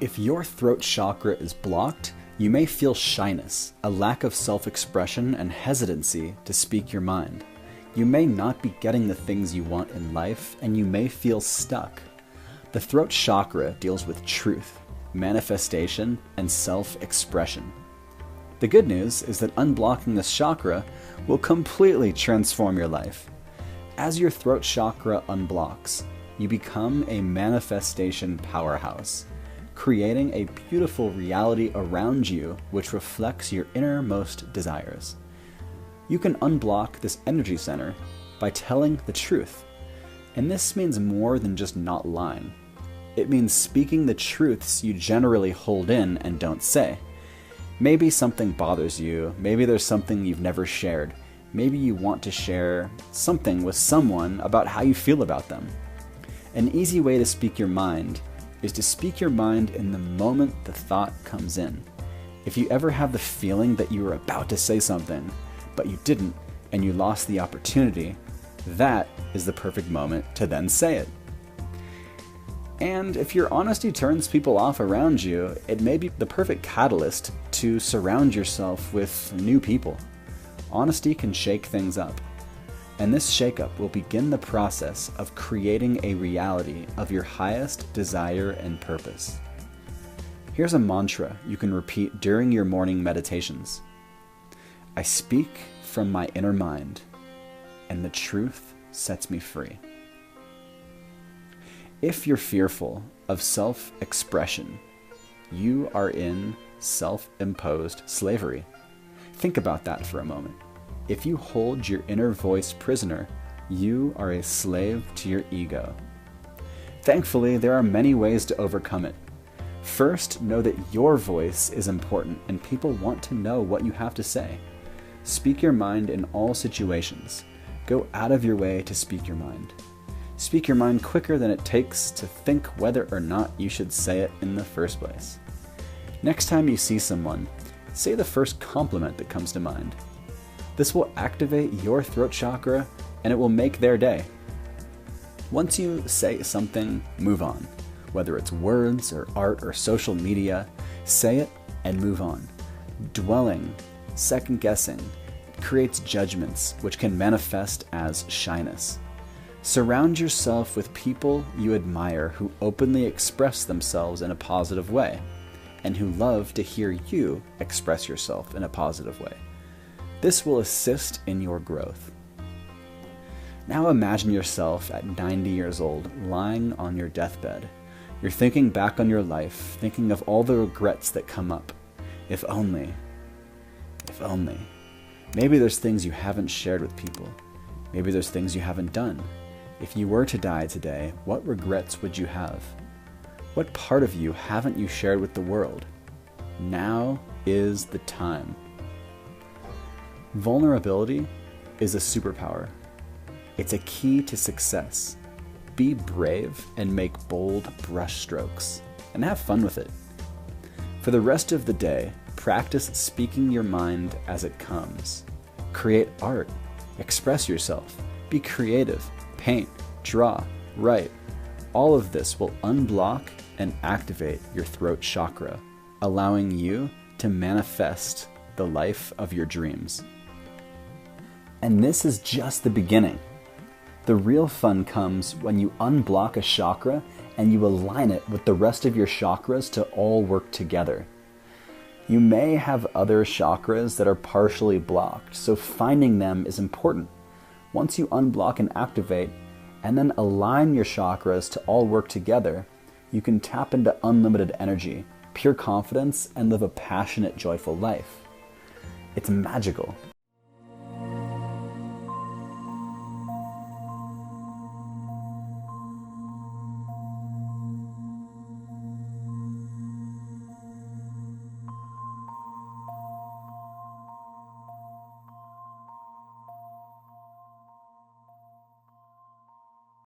If your throat chakra is blocked, you may feel shyness, a lack of self-expression, and hesitancy to speak your mind. You may not be getting the things you want in life, and you may feel stuck. The throat chakra deals with truth, manifestation, and self-expression. The good news is that unblocking this chakra will completely transform your life. As your throat chakra unblocks, you become a manifestation powerhouse, creating a beautiful reality around you which reflects your innermost desires. You can unblock this energy center by telling the truth. And this means more than just not lying. It means speaking the truths you generally hold in and don't say. Maybe something bothers you, maybe there's something you've never shared, maybe you want to share something with someone about how you feel about them. An easy way to speak your mind is to speak your mind in the moment the thought comes in. If you ever have the feeling that you were about to say something, but you didn't, and you lost the opportunity, that is the perfect moment to then say it. And if your honesty turns people off around you, it may be the perfect catalyst to surround yourself with new people. Honesty can shake things up. And this shakeup will begin the process of creating a reality of your highest desire and purpose. Here's a mantra you can repeat during your morning meditations. I speak from my inner mind, and the truth sets me free. If you're fearful of self-expression, you are in self-imposed slavery. Think about that for a moment. If you hold your inner voice prisoner, you are a slave to your ego. Thankfully, there are many ways to overcome it. First, know that your voice is important and people want to know what you have to say. Speak your mind in all situations. Go out of your way to speak your mind. Speak your mind quicker than it takes to think whether or not you should say it in the first place. Next time you see someone, say the first compliment that comes to mind. This will activate your throat chakra and it will make their day. Once you say something, move on. Whether it's words or art or social media, say it and move on. Dwelling, second guessing, creates judgments which can manifest as shyness. Surround yourself with people you admire who openly express themselves in a positive way and who love to hear you express yourself in a positive way. This will assist in your growth. Now imagine yourself at 90 years old, lying on your deathbed. You're thinking back on your life, thinking of all the regrets that come up. If only. If only. Maybe there's things you haven't shared with people. Maybe there's things you haven't done. If you were to die today, what regrets would you have? What part of you haven't you shared with the world? Now is the time. Vulnerability is a superpower. It's a key to success. Be brave and make bold brushstrokes, and have fun with it. For the rest of the day, practice speaking your mind as it comes. Create art. Express yourself. Be creative. Paint, draw, write. All of this will unblock and activate your throat chakra, allowing you to manifest the life of your dreams. And this is just the beginning. The real fun comes when you unblock a chakra and you align it with the rest of your chakras to all work together. You may have other chakras that are partially blocked, so finding them is important. Once you unblock and activate, and then align your chakras to all work together, you can tap into unlimited energy, pure confidence, and live a passionate, joyful life. It's magical.